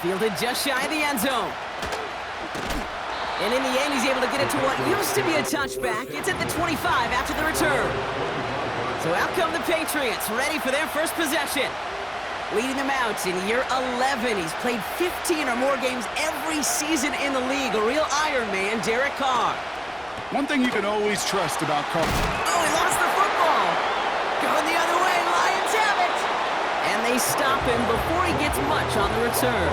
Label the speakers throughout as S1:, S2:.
S1: Fielded just shy of the end zone. And in the end, he's able to get it to what used to be a touchback. It's at the 25 after the return. So out come the Patriots, ready for their first possession. Leading them out in year 11. He's played 15 or more games every season in the league. A real Iron Man, Derek Carr.
S2: One thing you can always trust about Carr.
S1: Oh, he lost the football. Going the other way, Lions have it. And they stop him before he gets much on the return.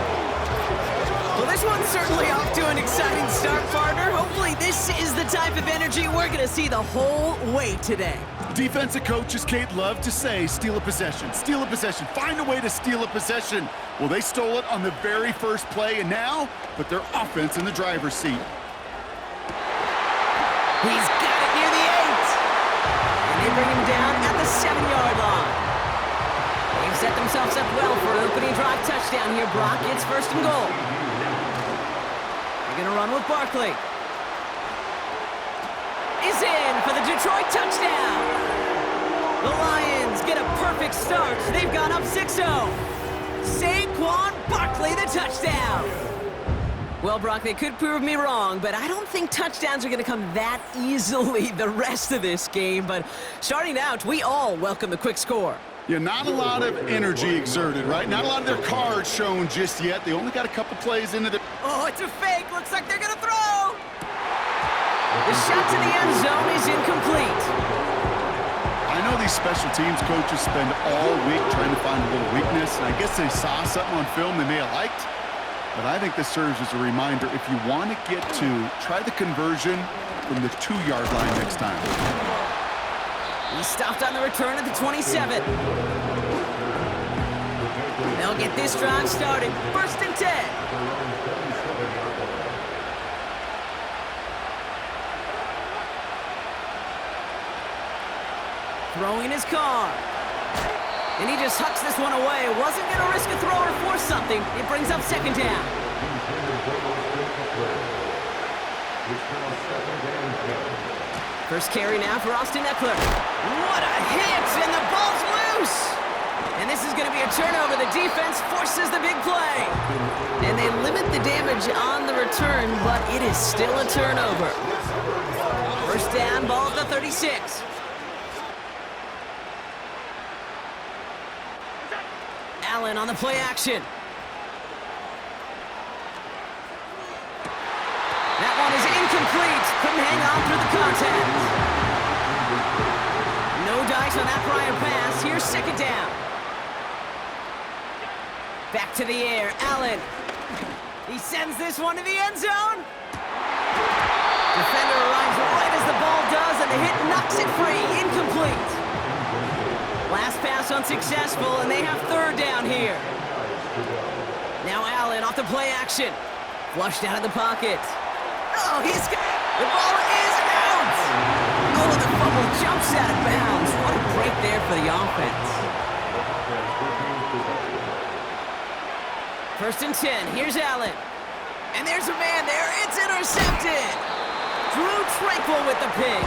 S1: Well, this one's certainly off to an exciting start, partner. Hopefully this is the type of energy we're going to see the whole way today.
S2: Defensive coaches, Kate, love to say, steal a possession, find a way to steal a possession. Well, they stole it on the very first play, and now put their offense in the driver's seat.
S1: He's got it near the 8. And they bring him down at the 7-yard line. They've set themselves up well for an opening drive touchdown here, Brock. It's first and goal. They're going to run with Barkley. Is in for the Detroit touchdown. The Lions get a perfect start. They've gone up 6-0. Saquon Barkley, the touchdown. Well, Brock, they could prove me wrong, but I don't think touchdowns are going to come that easily the rest of this game. But starting out, we all welcome the quick score.
S2: Yeah, not a lot of energy exerted, right? Not a lot of their cards shown just yet. They only got a couple plays into the...
S1: Oh, it's a fake. Looks like they're going to throw. The shot to the end zone is incomplete.
S2: I know these special teams coaches spend all week trying to find a little weakness, and I guess they saw something on film they may have liked. But I think this serves as a reminder, if you want to get to, try the conversion from the 2-yard line next time.
S1: He stopped on the return at the 27. They'll get this drive started. First and 10. Throwing his car. And he just hucks this one away. Wasn't going to risk a throw or force something. It brings up second down. First carry now for Austin Eckler. What a hit, and the ball's loose. And this is going to be a turnover. The defense forces the big play. And they limit the damage on the return, but it is still a turnover. First down, ball at the 36. Allen on the play action. That one is incomplete. Couldn't hang on through the contact. No dice on that prior pass. Here's second down. Back to the air. Allen. He sends this one to the end zone. Defender arrives right as the ball does, and the hit knocks it free. Incomplete. Last pass unsuccessful, and they have third down here. Now Allen off the play action. Flushed out of the pocket. Oh, he's got... The ball is out! Oh, the fumble jumps out of bounds. What a break there for the offense. First and 10. Here's Allen. And there's a man there. It's intercepted. Drew Tranquil with the pick.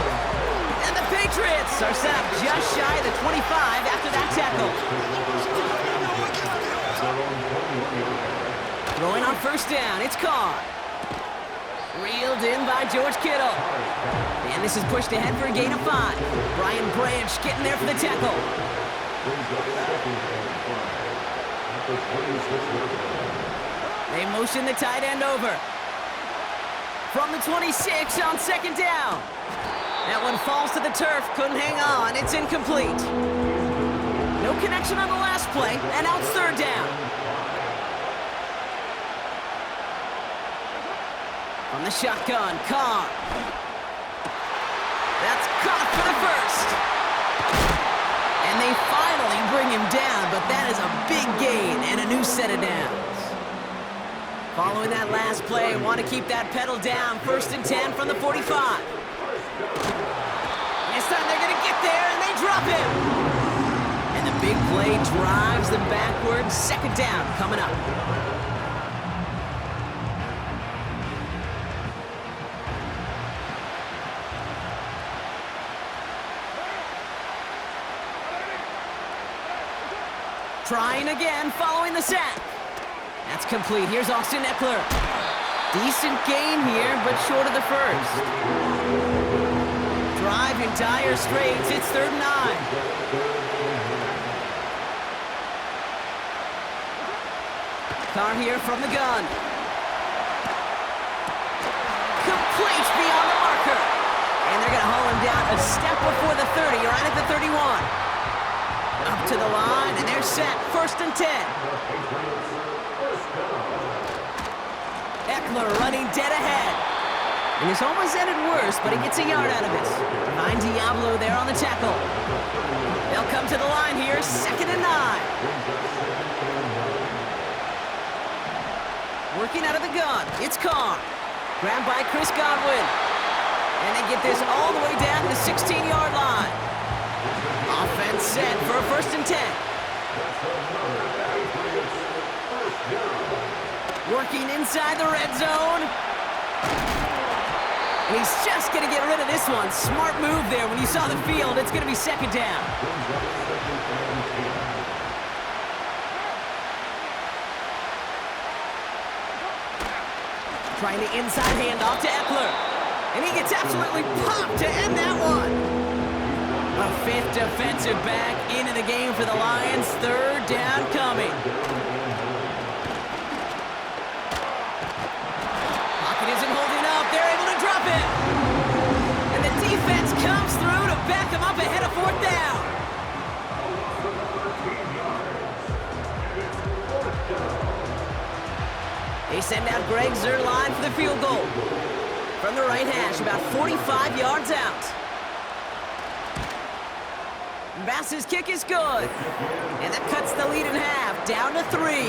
S1: And the Patriots are set up just shy of the 25 after that tackle. Throwing on first down, it's Carr. Reeled in by George Kittle. And this is pushed ahead for a gain of 5. Brian Branch getting there for the tackle. They motion the tight end over. From the 26 on second down. That one falls to the turf, couldn't hang on, it's incomplete. No connection on the last play, and out third down. From the shotgun, Carr. That's caught for the first. And they finally bring him down, but that is a big gain and a new set of downs. Following that last play, want to keep that pedal down. First and 10 from the 45. This time they're going to get there, and they drop him. And the big play drives them backwards. Second down coming up. Trying again, following the sack. That's complete. Here's Austin Eckler. Decent gain here, but short of the first. Drive in dire straits. It's 3rd and 9. Carr here from the gun. Complete beyond the marker. And they're going to haul him down a step before the 30, right at the 31. Up to the line, and they're set. 1st and 10. Eckler running dead ahead. And it's almost ended worse, but he gets a yard out of it. Behind Diablo there on the tackle. They'll come to the line here, 2nd and 9. Working out of the gun, it's Carr. Grabbed by Chris Godwin. And they get this all the way down to the 16-yard line. Offense set for a 1st and 10. Working inside the red zone. And he's just going to get rid of this one. Smart move there when you saw the field. It's going to be 2nd down. Trying the inside handoff to Eckler. And he gets absolutely popped to end that one. A 5th defensive back into the game for the Lions. 3rd down coming. Pocket isn't holding up. They're able to drop it. And the defense comes through to back him up ahead of 4th down. They send out Greg Zuerlein for the field goal. From the right hash, about 45 yards out. Bass's kick is good. And that cuts the lead in half, down to 3.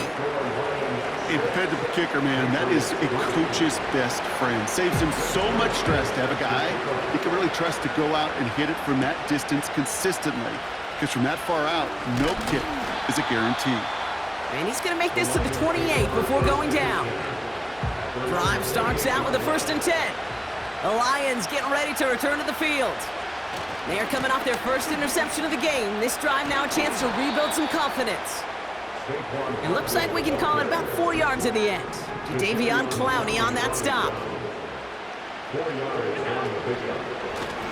S2: A dependable kicker, man, that is a coach's best friend. Saves him so much stress to have a guy he can really trust to go out and hit it from that distance consistently. Because from that far out, no kick is a guarantee.
S1: And he's going to make this to the 28 before going down. Drive starts out with a 1st and 10. The Lions getting ready to return to the field. They are coming off their first interception of the game. This drive now a chance to rebuild some confidence. It looks like we can call it about 4 yards in the end. Jadeveon Clowney on that stop.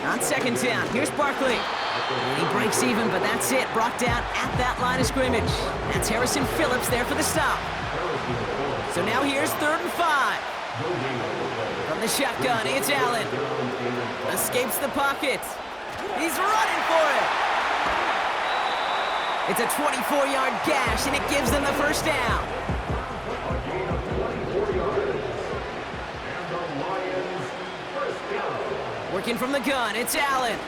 S1: On 2nd down, here's Barkley. He breaks even, but that's it. Brought down at that line of scrimmage. That's Harrison Phillips there for the stop. So now here's 3rd and 5. From the shotgun, it's Allen. Escapes the pocket. He's running for it. It's a 24-yard gash, and it gives them the 1st down. Working from the gun, it's Allen.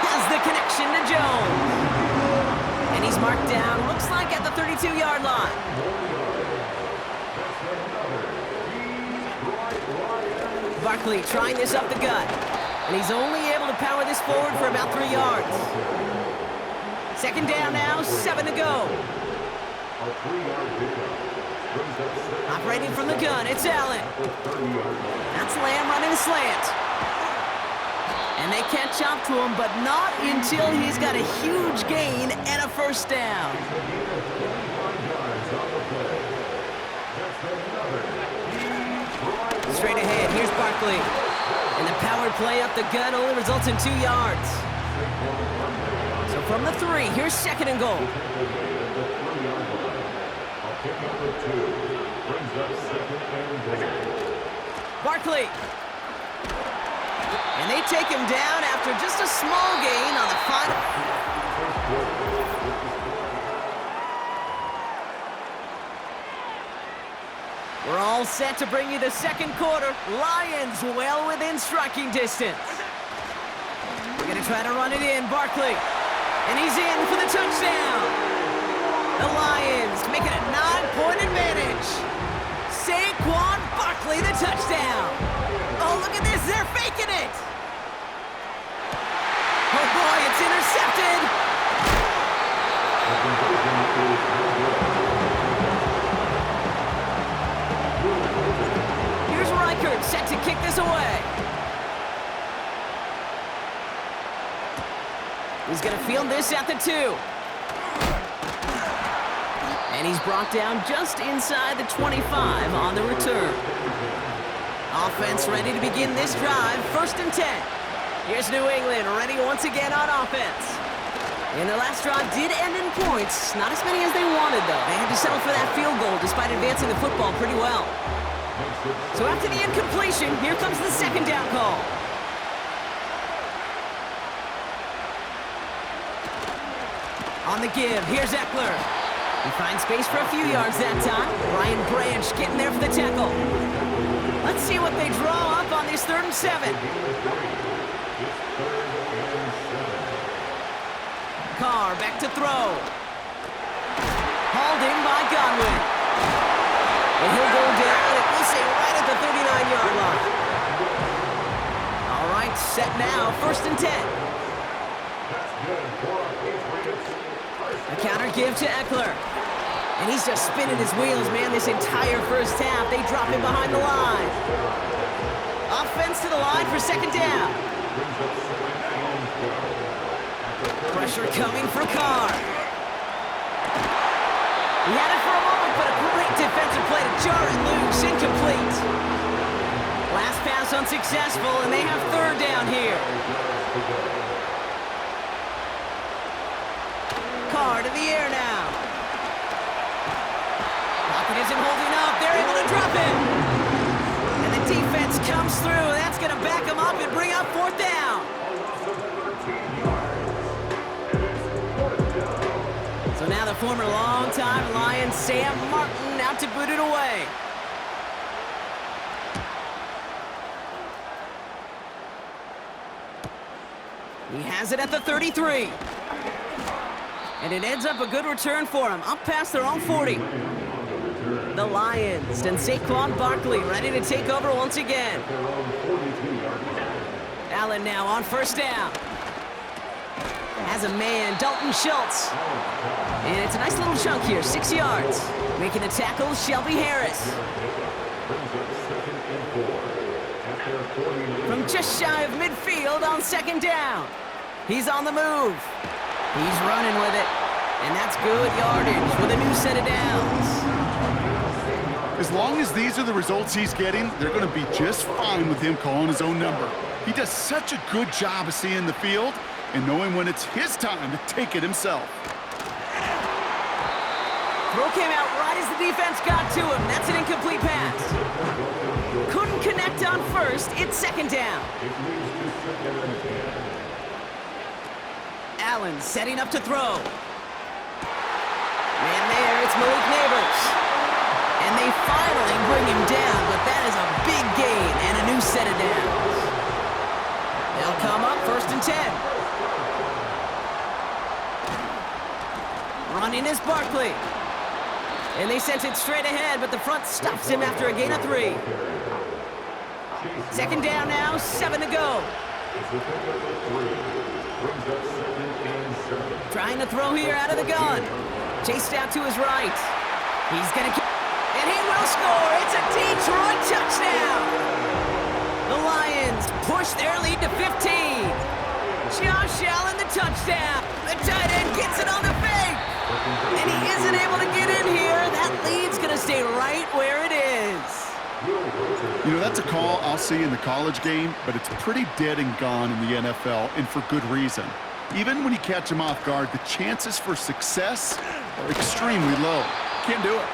S1: Has the connection to Jones. And he's marked down, looks like at the 32-yard line. Barkley trying this up the gut. And he's only able to power this forward for about 3 yards. 2nd down now, 7 to go. Operating from the gun, it's Allen. That's Lamb running a slant. And they catch up to him, but not until he's got a huge gain and a 1st down. Straight ahead, here's Barkley. And the power play up the gut only results in 2 yards. So from the 3, here's 2nd and goal. Barkley. And they take him down after just a small gain on the final. We're all set to bring you the 2nd quarter. Lions well within striking distance. We're going to try to run it in. Barkley. And he's in for the touchdown. The Lions make it a 9-point advantage. Saquon Barkley, the touchdown. Oh, look at this. They're faking it. Oh, boy, it's intercepted. Here's Reichert set to kick this away. He's going to field this at the 2. And he's brought down just inside the 25 on the return. Offense ready to begin this drive, 1st and 10. Here's New England ready once again on offense. And their last drive did end in points. Not as many as they wanted, though. They had to settle for that field goal despite advancing the football pretty well. So after the incompletion, here comes the 2nd down call. On the give, here's Eckler. He finds space for a few yards that time. Brian Branch getting there for the tackle. Let's see what they draw up on this 3rd and 7. Carr back to throw. Hauled in by Godwin. And he'll go down, and we'll say right at the 39-yard line. All right, set now, 1st and 10. A counter give to Eckler. And he's just spinning his wheels, man, this entire first half. They drop him behind the line. Offense to the line for 2nd down. Pressure coming for Carr. He had it for a moment, but a great defensive play to jar it loose. Incomplete. Last pass unsuccessful, and they have 3rd down here. Carr to the air now. Pocket isn't holding up. They're able to drop him. And the defense comes through. That's going to back him up and bring up 4th down. So now the former longtime Lion Sam Martin out to boot it away. He has it at the 33. And it ends up a good return for him, up past their own 40. The Lions and Saquon Barkley ready to take over once again. Allen now on 1st down. Has a man, Dalton Schultz. And it's a nice little chunk here, 6 yards. Making the tackle, Shelby Harris. From just shy of midfield on 2nd down. He's on the move. He's running with it. And that's good yardage with a new set of downs.
S2: As long as these are the results he's getting, they're going to be just fine with him calling his own number. He does such a good job of seeing the field and knowing when it's his time to take it himself.
S1: Throw came out right as the defense got to him. That's an incomplete pass. Couldn't connect on 1st. It's 2nd down. Allen setting up to throw. Man there, it's Malik Neighbors. And they finally bring him down, but that is a big gain and a new set of downs. They'll come up 1st and 10. Running is Barkley. And they sent it straight ahead, but the front stops him after a gain of 3. 2nd down now, 7 to go. Trying to throw here out of the gun. Chased out to his right. He's going to... And he will score. It's a Detroit touchdown. The Lions push their lead to 15. Josh Allen, the touchdown. The tight end gets it on the fake. And he isn't able to get in here. That lead's going to stay right where it is.
S2: You know, that's a call I'll see in the college game, but it's pretty dead and gone in the NFL, and for good reason. Even when you catch him off guard, the chances for success are extremely low. Can't do it.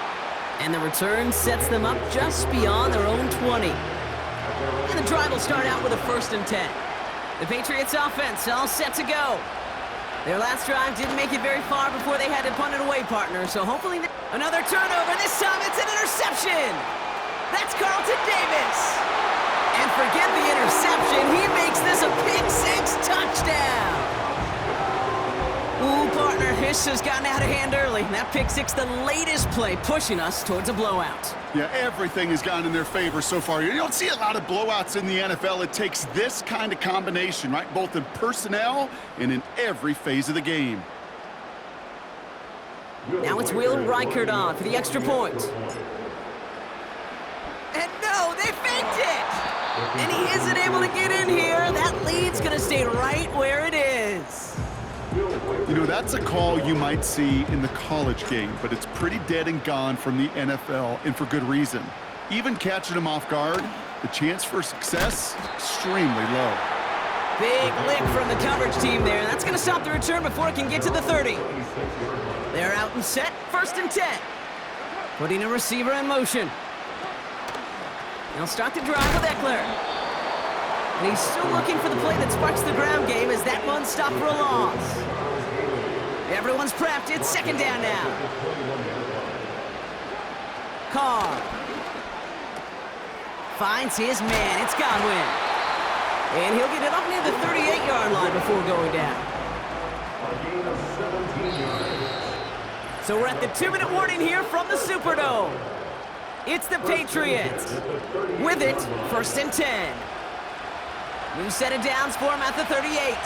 S1: And the return sets them up just beyond their own 20. And the drive will start out with a 1st and 10. The Patriots offense all set to go. Their last drive didn't make it very far before they had to punt it away, partner, so hopefully... Another turnover. This time it's an interception. That's Carlton Davis. And forget the interception. He makes this a pick-6 touchdown. Ooh, partner, this has gotten out of hand early. That pick-6, the latest play, pushing us towards a blowout.
S2: Yeah, everything has gone in their favor so far. You don't see a lot of blowouts in the NFL. It takes this kind of combination, right? Both in personnel and in every phase of the game.
S1: Now it's Will Reichert on for the extra point. And no, they faked it! And he isn't able to get in here. That lead's going to stay right where it is.
S2: You know, that's a call you might see in the college game, but it's pretty dead and gone from the NFL, and for good reason. Even catching them off guard, the chance for success, extremely low.
S1: Big lick from the coverage team there. That's going to stop the return before it can get to the 30. They're out and set, 1st and 10. Putting a receiver in motion. They'll start the drive with Eckler. And he's still looking for the play that sparks the ground game as that one stopped for a loss. Everyone's prepped. It's 2nd down now. Carr finds his man. It's Godwin. And he'll get it up near the 38-yard line before going down. So we're at the 2-minute warning here from the Superdome. It's the Patriots. With it, 1st and 10. New set of downs for him at the 38.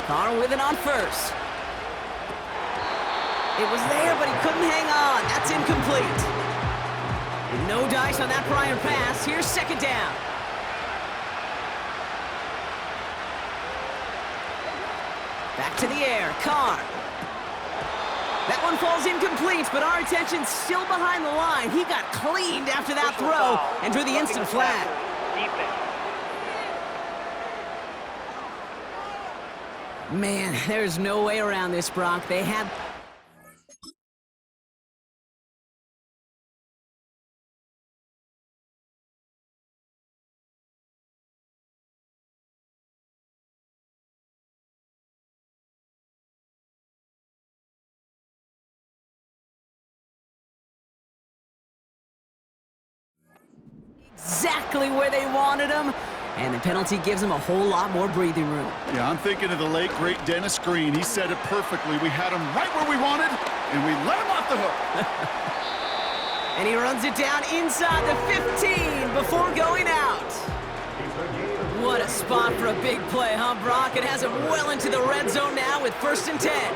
S1: Carr with it on 1st. It was there, but he couldn't hang on. That's incomplete. No dice on that prior pass. Here's 2nd down. Back to the air. Carr. That one falls incomplete, but our attention's still behind the line. He got cleaned after that throw and drew the instant flag. Man, there's no way around this, Brock. They had... exactly where they wanted him, and the penalty gives him a whole lot more breathing room.
S2: Yeah, I'm thinking of the late, great Dennis Green. He said it perfectly. We had him right where we wanted, and we let him off the hook.
S1: And he runs it down inside the 15 before going out. What a spot for a big play, huh, Brock? It has him well into the red zone now with 1st and 10.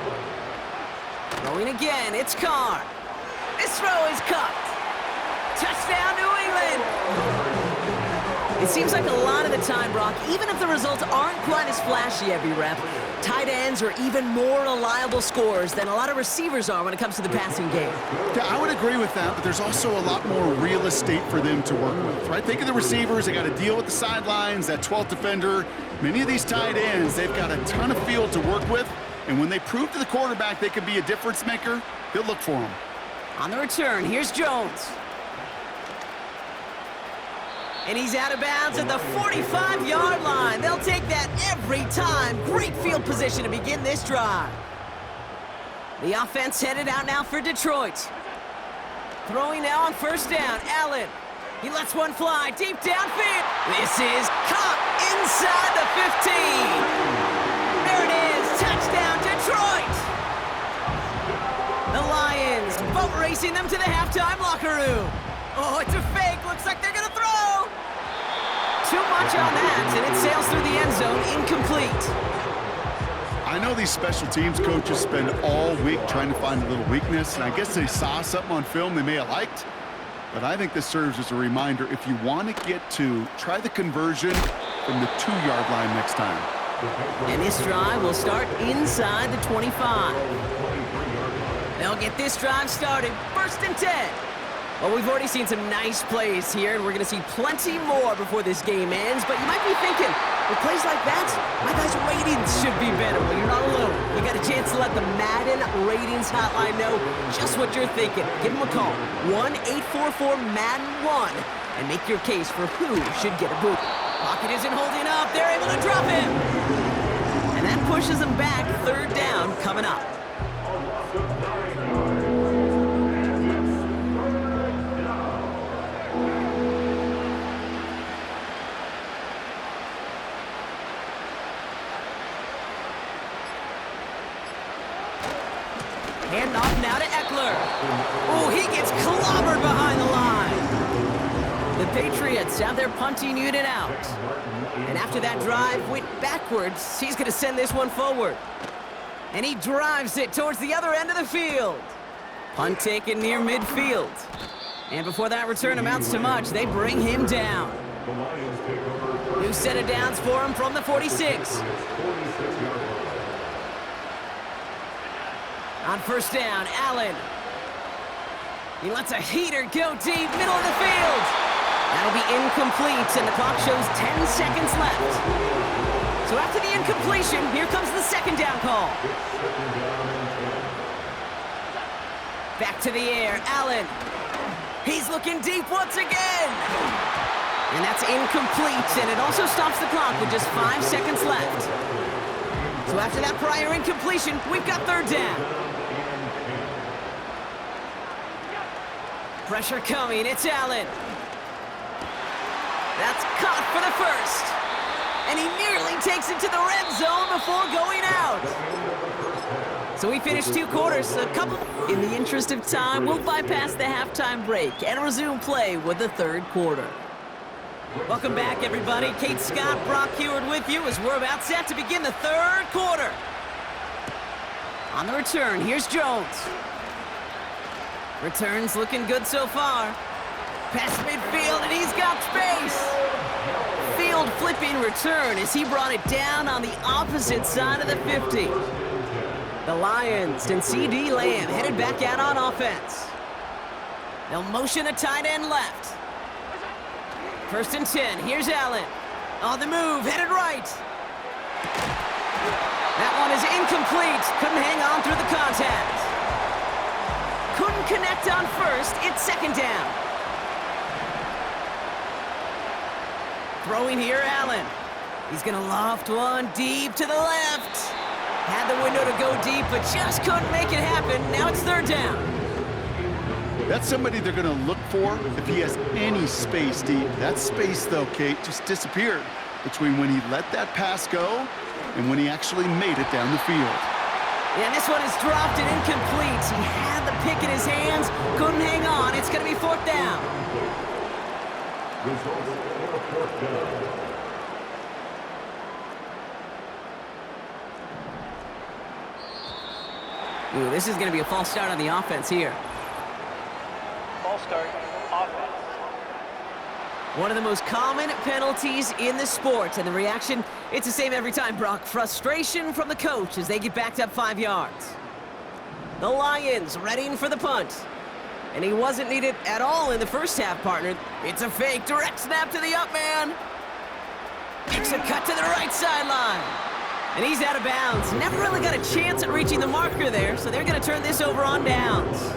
S1: Throwing again, it's Carr. This throw is cupped. Touchdown, New England! It seems like a lot of the time, Brock, even if the results aren't quite as flashy every rep, tight ends are even more reliable scorers than a lot of receivers are when it comes to the passing game.
S2: Yeah, I would agree with that, but there's also a lot more real estate for them to work with, right? Think of the receivers. They got to deal with the sidelines, that 12th defender. Many of these tight ends, they've got a ton of field to work with, and when they prove to the quarterback they can be a difference maker, he'll look for them.
S1: On the return, here's Jones. And he's out of bounds at the 45-yard line. They'll take that every time. Great field position to begin this drive. The offense headed out now for Detroit. Throwing now on 1st down. Allen. He lets one fly deep downfield. This is caught inside the 15. There it is. Touchdown, Detroit. The Lions boat racing them to the halftime locker room. Oh, it's a fake. Looks like they're going to throw. Too much on that, and it sails through the end zone, incomplete.
S2: I know these special teams coaches spend all week trying to find a little weakness, and I guess they saw something on film they may have liked, but I think this serves as a reminder. If you want to get to, try the conversion from the 2-yard line next time.
S1: And this drive will start inside the 25. They'll get this drive started, 1st and 10. Well, we've already seen some nice plays here, and we're going to see plenty more before this game ends. But you might be thinking, with plays like that, my guys' ratings should be better. Well, you're not alone. You got a chance to let the Madden Ratings Hotline know just what you're thinking. Give them a call, 1-844-MADDEN-1, and make your case for who should get a boot. Pocket isn't holding up. They're able to drop him. And that pushes them back. 3rd down coming up. Hand off now to Eckler. Oh, he gets clobbered behind the line. The Patriots have their punting unit out. And after that drive went backwards, he's going to send this one forward. And he drives it towards the other end of the field. Punt taken near midfield. And before that return amounts to much, they bring him down. New set of downs for him from the 46. On first down, Allen. He lets a heater go deep, middle of the field. That'll be incomplete, and the clock shows 10 seconds left. So after the incompletion, here comes the second down call. Back to the air, Allen. He's looking deep once again. And that's incomplete, and it also stops the clock with just 5 seconds left. So after that prior incompletion, we've got third down. Pressure coming, it's Allen. That's caught for the first. And he nearly takes it to the red zone before going out. So we finished 2 quarters, a couple. In the interest of time, we'll bypass the halftime break and resume play with the third quarter. Welcome back, everybody. Kate Scott, Brock Heward with you as we're about set to begin the third quarter. On the return, here's Jones. Returns looking good so far. Past midfield, and he's got space. Field flipping return as he brought it down on the opposite side of the 50. The Lions and C.D. Lamb headed back out on offense. They'll motion a tight end left. First and 10, here's Allen. On the move, headed right. That one is incomplete. Couldn't hang on through the contact. Couldn't connect on first, it's second down. Throwing here, Allen. He's gonna loft one deep to the left. Had the window to go deep, but just couldn't make it happen. Now it's third down.
S2: That's somebody they're going to look for if he has any space deep. That space, though, Kate, just disappeared between when he let that pass go and when he actually made it down the field.
S1: Yeah, and this one is dropped and incomplete. He had the pick in his hands, couldn't hang on. It's going to be fourth down. Ooh, this is going to be a false start on the offense here.
S3: False start, offense.
S1: One of the most common penalties in the sport, and the reaction, it's the same every time, Brock. Frustration from the coach as they get backed up 5 yards. The Lions readying for the punt. And he wasn't needed at all in the first half, partner. It's a fake, direct snap to the up man. Makes a cut to the right sideline. And he's out of bounds. Never really got a chance at reaching the marker there, so they're going to turn this over on downs.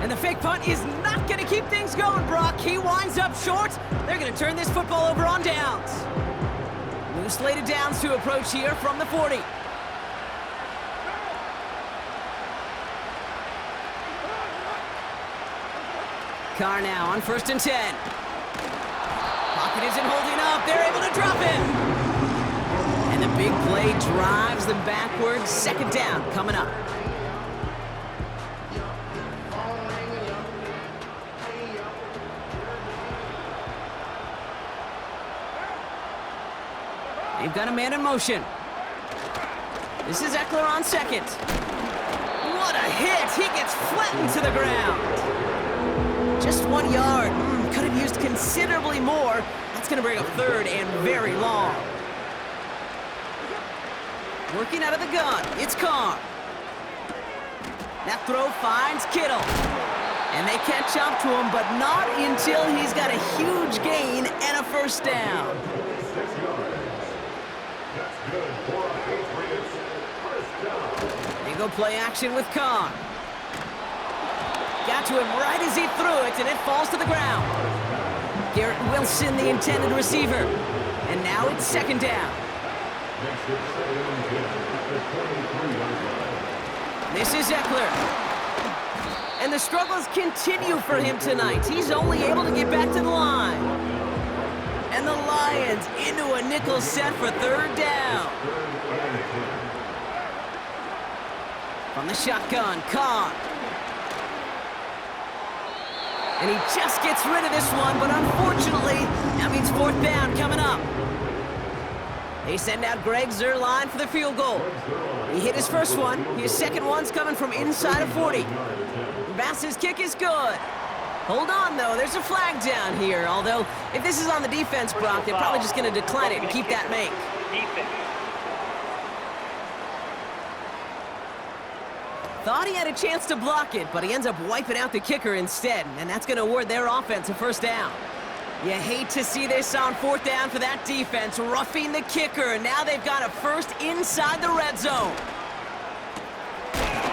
S1: And the fake punt is not going to keep things going, Brock. He winds up short. They're going to turn this football over on downs. New slated downs to approach here from the 40. Carr now on first and 10. Pocket isn't holding up. They're able to drop him. And the big play drives them backwards. Second down coming up. They've got a man in motion. This is Eckler on second. What a hit! He gets flattened to the ground. Just 1 yard. Could have used considerably more. That's going to bring up third and very long. Working out of the gun, it's Carr. That throw finds Kittle. And they catch up to him, but not until he's got a huge gain and a first down. They go play action with Carr. Got to him right as he threw it, and it falls to the ground. Garrett Wilson, the intended receiver. And now it's second down. This is Eckler. And the struggles continue for him tonight. He's only able to get back to the line. And the Lions into a nickel set for third down. From the shotgun, Carr. And he just gets rid of this one, but unfortunately, that means fourth down coming up. They send out Greg Zuerlein for the field goal. He hit his first one. His second one's coming from inside of 40. Bass's kick is good. Hold on, though. There's a flag down here. Although, if this is on the defense, Brock, they're probably just going to decline it and keep that make.
S3: Defense.
S1: Thought he had a chance to block it, but he ends up wiping out the kicker instead, and that's going to award their offense a first down. You hate to see this on fourth down for that defense, roughing the kicker, and now they've got a first inside the red zone.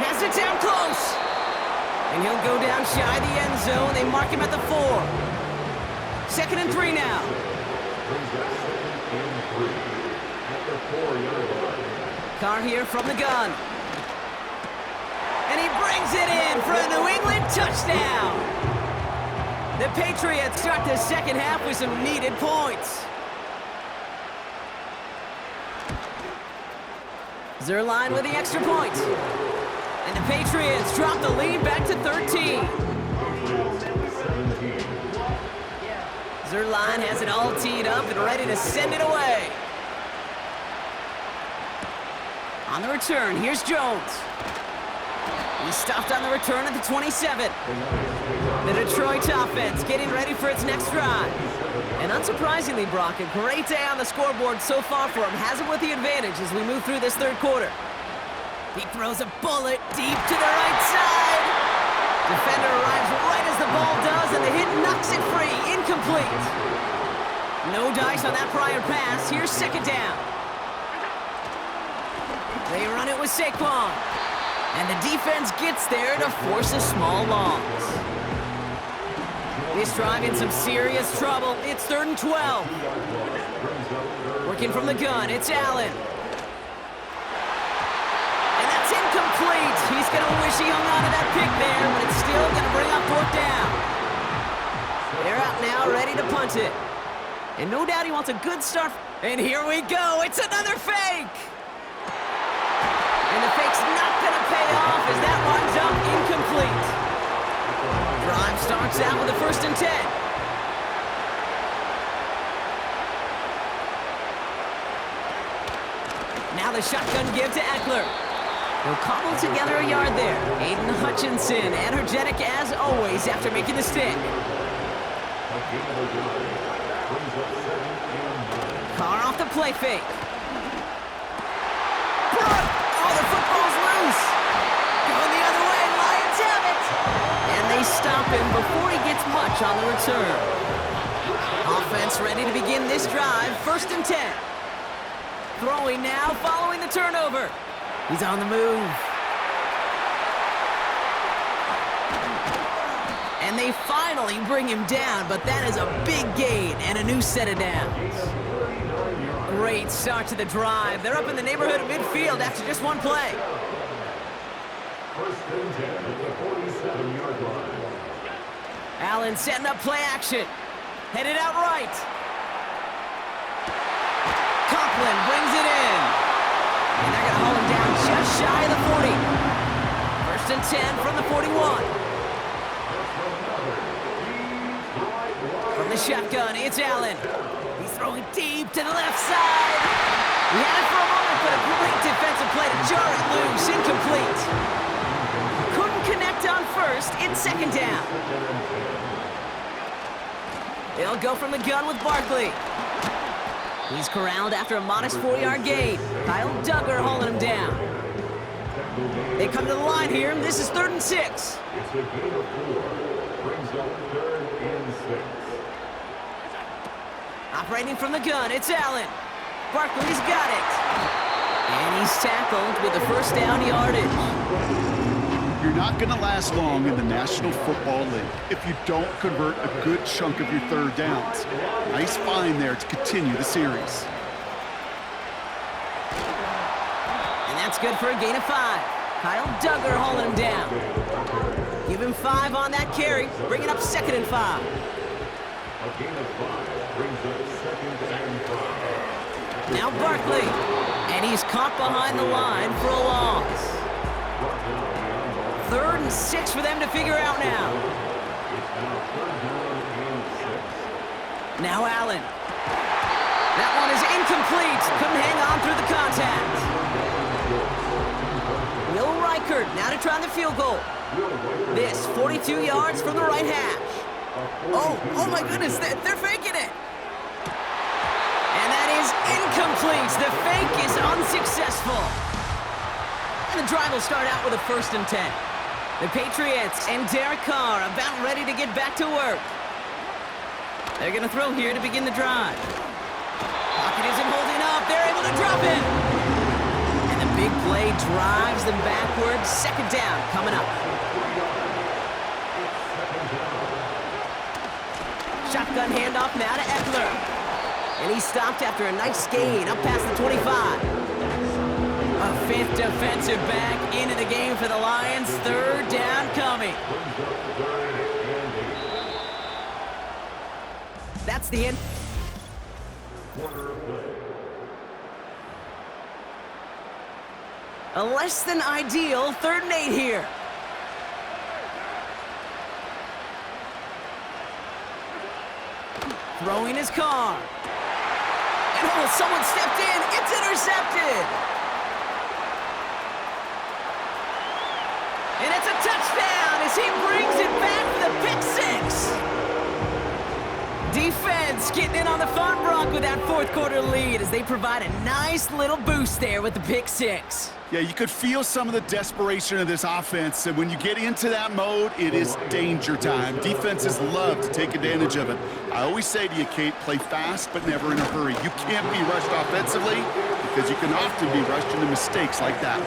S1: Has it down close. And he'll go down shy of the end zone. They mark him at the 4. 2nd and 3 now. Carr here from the gun. And he brings it in for a New England touchdown. The Patriots start the second half with some needed points. Zerline with the extra point. And the Patriots drop the lead back to 13. Zerline has it all teed up and ready to send it away. On the return, here's Jones. He stopped on the return at the 27. The Detroit offense getting ready for its next drive. And unsurprisingly, Brock, a great day on the scoreboard so far for him. Has it with the advantage as we move through this third quarter. He throws a bullet deep to the right side. Defender arrives right as the ball does, and the hit knocks it free. Incomplete. No dice on that prior pass. Here's second down. They run it with Saquon. And the defense gets there to force a small loss. This drive in some serious trouble. It's 3rd and 12. Working from the gun, it's Allen. And that's incomplete. He's going to wish he hung on to that pick there, but it's still going to bring up 4th down. They're out now, ready to punt it. And no doubt he wants a good start. And here we go. It's another fake. And the fake's not going to pay off as that runs up incomplete. Drive starts out with a 1st and 10. Now the shotgun give to Eckler. He'll cobble together a yard there. Aiden Hutchinson, energetic as always after making the stick. Carr off the play fake. Oh, the football's loose. Going the other way, Lions have it. And they stop him before he gets much on the return. Offense ready to begin this drive, 1st and 10. Throwing now, following the turnover. He's on the move. And they finally bring him down, but that is a big gain and a new set of downs. Great start to the drive. They're up in the neighborhood of midfield after just one play.
S4: 1st and 10 at the 47-yard line.
S1: Allen setting up play action. Headed out right. Conklin brings it in. And they're going to haul him down just shy of the 40. 1st and 10 from the 41. From the shotgun, it's Allen. He's throwing deep to the left side. He had it for a moment, but a great defensive play to jar it loose. Incomplete. Couldn't connect on 1st. It's 2nd down. They'll go from the gun with Barkley. He's corralled after a modest 4-yard gain. Kyle Duggar hauling him down. They come to the line here. This is 3rd and 6.
S4: It's a gain of 4. Brings up 3rd and 6.
S1: Operating from the gun, it's Allen. Barkley's got it. And he's tackled with the 1st down yardage.
S2: You're not going to last long in the National Football League if you don't convert a good chunk of your 3rd downs. Nice find there to continue the series.
S1: And that's good for a gain of 5. Kyle Duggar hauling him down. Give him 5 on that carry. Bring it up 2nd and 5.
S4: A gain of 5 brings up 2nd and 5.
S1: Now Barkley. And he's caught behind the line for a loss. 3rd and 6 for them to figure out now. Now Allen. That one is incomplete. Couldn't hang on through the contact. Will Reichert now to try the field goal. This 42 yards from the right hash. Oh my goodness, they're faking it. And that is incomplete. The fake is unsuccessful. And the drive will start out with a 1st and 10. The Patriots and Derek Carr about ready to get back to work. They're going to throw here to begin the drive. Pocket isn't holding up. They're able to drop it. And the big play drives them backwards. 2nd down coming up. Shotgun handoff now to Eckler. And he stopped after a nice gain up past the 25. A 5th defensive back into the game for the Lions. 3rd down coming. That's the end. A less than ideal 3rd and 8 here. Throwing his car. And oh, someone stepped in. It's intercepted. And it's a touchdown as he brings it back for the pick 6. Defense getting in on the fun rock with that 4th quarter lead as they provide a nice little boost there with the pick 6.
S2: Yeah, you could feel some of the desperation of this offense, and when you get into that mode, it is danger time. Defenses love to take advantage of it. I always say to you, Kate, play fast but never in a hurry. You can't be rushed offensively because you can often be rushed into mistakes like that.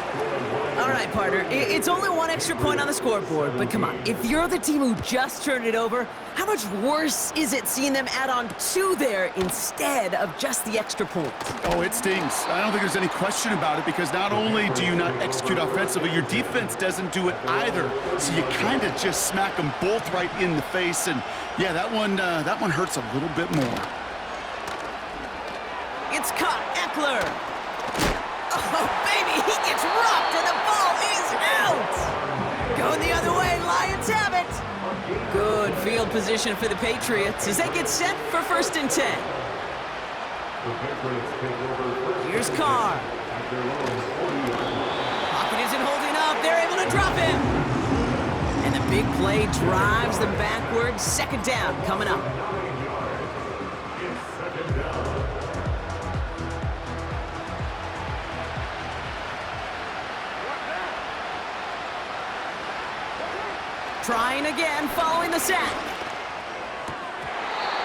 S1: All right, partner, it's only 1 extra point on the scoreboard, but come on, if you're the team who just turned it over, how much worse is it seeing them add on 2 there instead of just the extra point?
S2: Oh, it stings. I don't think there's any question about it because not only do you not execute offensively, your defense doesn't do it either. So you kind of just smack them both right in the face, and yeah, that one hurts a little bit more.
S1: It's caught, Eckler. Oh, baby, he gets rocked, and the ball is out. Going the other way, Lions have it. Good field position for the Patriots as they get set for 1st and 10. Here's Carr. Pocket isn't holding up. They're able to drop him. And the big play drives them backwards. 2nd down coming up. Trying again, following the sack.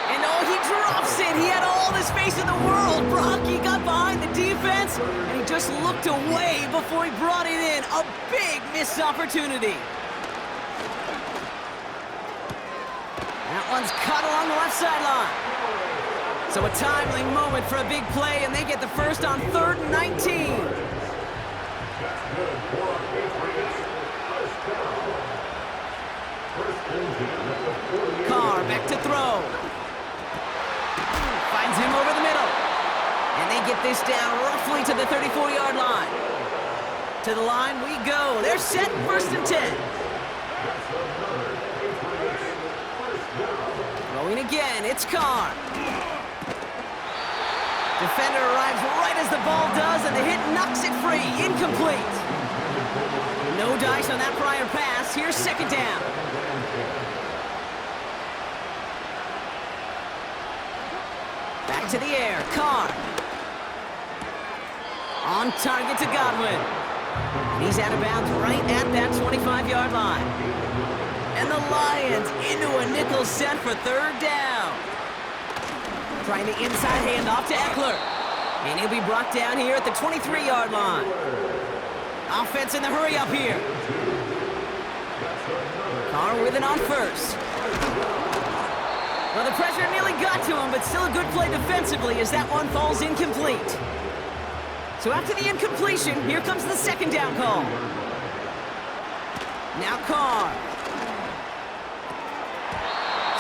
S1: And oh, he drops it. He had all the space in the world. Brock, he got behind the defense, and he just looked away before he brought it in. A big missed opportunity. That one's cut along the left sideline. So a timely moment for a big play, and they get the first on 3rd and 19. Carr back to throw. Finds him over the middle. And they get this down roughly to the 34-yard line. To the line we go. They're set 1st and 10. Throwing again. It's Carr. Defender arrives right as the ball does, and the hit knocks it free. Incomplete. No dice on that prior pass. Here's 2nd down. Back to the air. Carr. On target to Godwin. And he's out of bounds right at that 25-yard line. And the Lions into a nickel set for 3rd down. Trying the inside handoff to Eckler. And he'll be brought down here at the 23-yard line. Offense in the hurry up here. Carr with it on 1st. Well, the pressure nearly got to him, but still a good play defensively as that one falls incomplete. So after the incompletion, here comes the 2nd down call. Now Carr.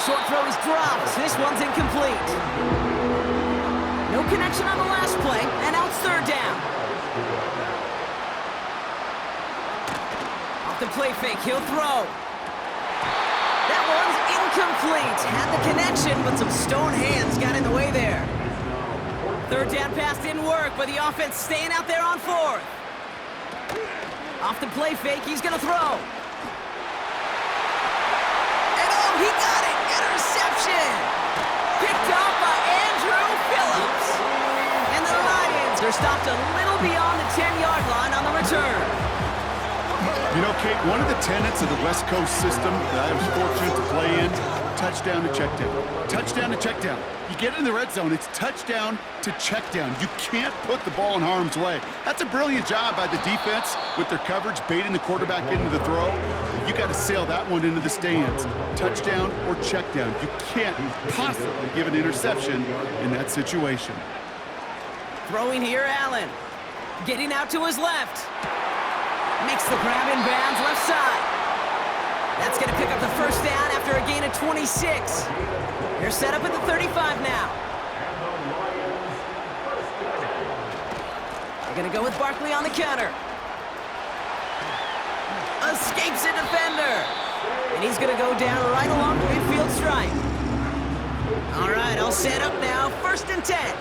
S1: Short throw is dropped. This one's incomplete. No connection on the last play, and now it's 3rd down. Off the play fake, he'll throw. That one's incomplete. Had the connection, but some stone hands got in the way there. 3rd down pass didn't work, but the offense staying out there on 4th. Off the play fake, he's gonna throw. And oh, he got it! interception! Picked off by Andrew Phillips. And the Lions are stopped a little beyond the 10-yard line on the return.
S2: You know, Kate, one of the tenets of the West Coast system that I was fortunate to play in, touchdown to check down. Touchdown to check down. You get in the red zone, it's touchdown to check down. You can't put the ball in harm's way. That's a brilliant job by the defense with their coverage, baiting the quarterback into the throw. You got to sail that one into the stands. Touchdown or check down. You can't possibly give an interception in that situation.
S1: Throwing here, Allen. Getting out to his left. Makes the grab in bounds left side. That's going to pick up the first down after a gain of 26. They're set up at the 35 now. They're going to go with Barkley on the counter. Escapes a defender. And he's going to go down right along the midfield stripe. All right, all set up now. 1st and 10.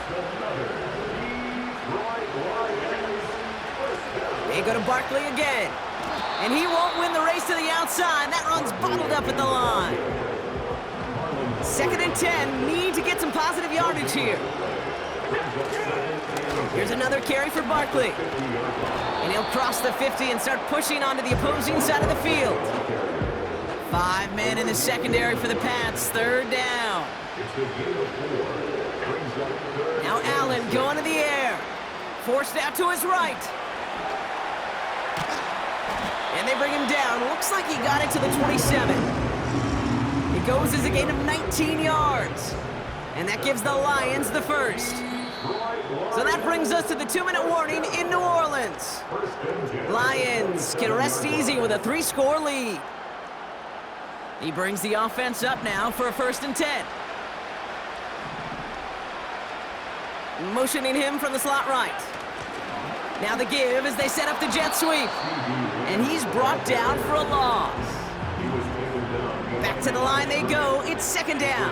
S1: They go to Barkley again. And he won't win the race to the outside. That run's bottled up at the line. 2nd and 10. Need to get some positive yardage here. Here's another carry for Barkley. And he'll cross the 50 and start pushing onto the opposing side of the field. 5 men in the secondary for the Pats. 3rd down. Now Allen going to the air. Forced out to his right. And they bring him down. Looks like he got it to the 27. It goes as a gain of 19 yards. And that gives the Lions the first. So that brings us to the 2-minute warning in New Orleans. Lions can rest easy with a 3-score lead. He brings the offense up now for a 1st and 10. Motioning him from the slot right. Now the give as they set up the jet sweep. And he's brought down for a loss. Back to the line they go. It's 2nd down.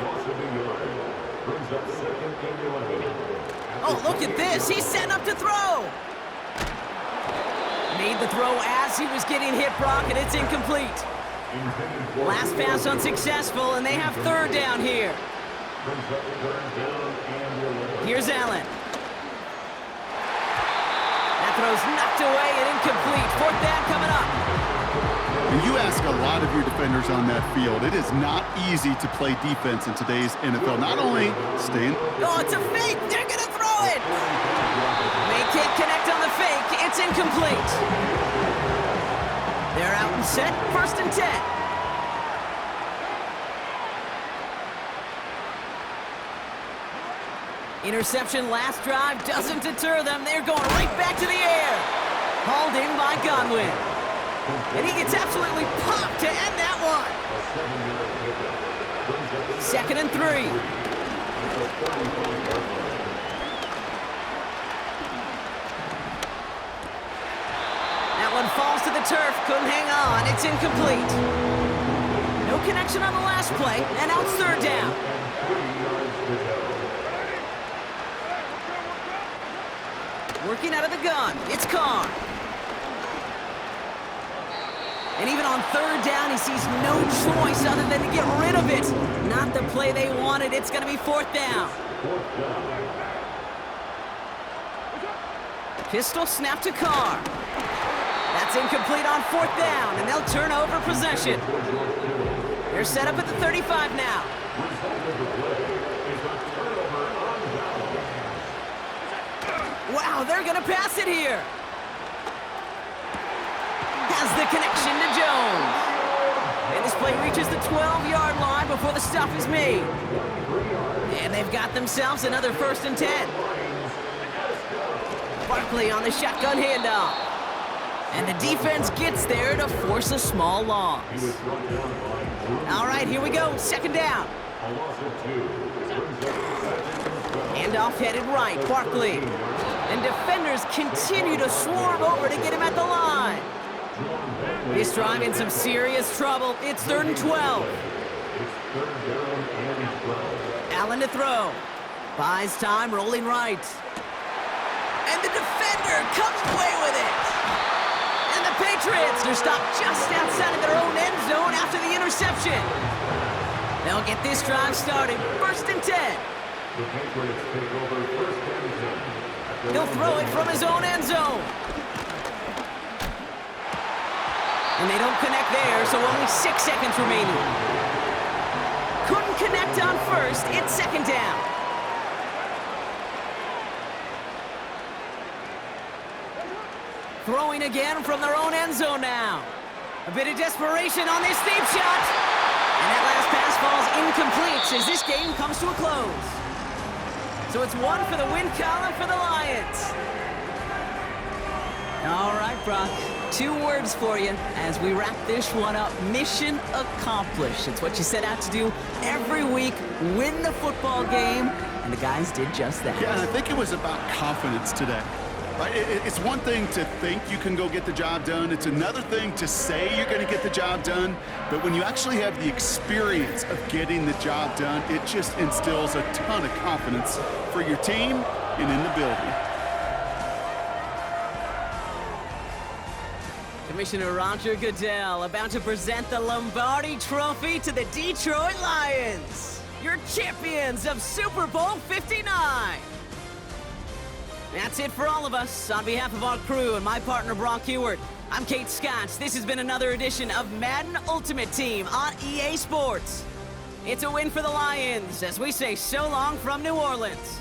S1: Oh, look at this. He's setting up to throw. Made the throw as he was getting hit, Brock, and it's incomplete. Last pass unsuccessful, and they have 3rd down here. Here's Allen. That throw's knocked away and incomplete. 4th down coming up.
S2: And you ask a lot of your defenders on that field. It is not easy to play defense in today's NFL. Not only staying...
S1: Oh, it's a fake. They're going to throw it. They can't connect on the fake. It's incomplete. They're out and set. 1st and 10. Interception last drive doesn't deter them. They're going right back to the air. Hauled in by Godwin. And he gets absolutely popped to end that one. 2nd and 3. That one falls to the turf. Couldn't hang on. It's incomplete. No connection on the last play. And now it's 3rd down. Working out of the gun, it's Carr. And even on 3rd down, he sees no choice other than to get rid of it. Not the play they wanted. It's going to be 4th down. Pistol snap to Carr. That's incomplete on 4th down, and they'll turn over possession. They're set up at the 35 now. Wow, they're going to pass it here. Has the connection to Jones. And this play reaches the 12-yard line before the stop is made. And they've got themselves another 1st and 10. Barkley on the shotgun handoff. And the defense gets there to force a small loss. All right, here we go. 2nd down. Handoff headed right. Barkley. And defenders continue to swarm over to get him at the line. He's drive in some serious trouble. It's 3rd and 12. Allen to throw. Buys time, rolling right. And the defender comes away with it. And the Patriots are stopped just outside of their own end zone after the interception. They'll get this drive started. 1st and 10.
S4: The Patriots take over 1st and 10. at their
S1: He'll
S4: own
S1: throw it
S4: 10.
S1: from his own end zone. And they don't connect there, so only 6 seconds remaining. Couldn't connect on 1st. It's 2nd down. Throwing again from their own end zone now. A bit of desperation on this deep shot. And that last pass falls incomplete as this game comes to a close. So it's 1 for the win column for the Lions. All right, Brock. 2 words for you as we wrap this one up. Mission accomplished. It's what you set out to do every week. Win the football game. And the guys did just that.
S2: Yeah, and I think it was about confidence today. Right? It's one thing to think you can go get the job done. It's another thing to say you're going to get the job done. But when you actually have the experience of getting the job done, it just instills a ton of confidence for your team and in the building.
S1: Commissioner Roger Goodell about to present the Lombardi Trophy to the Detroit Lions, your champions of Super Bowl 59. That's it for all of us. On behalf of our crew and my partner, Brock Hewart, I'm Kate Scotts. This has been another edition of Madden Ultimate Team on EA Sports. It's a win for the Lions as we say so long from New Orleans.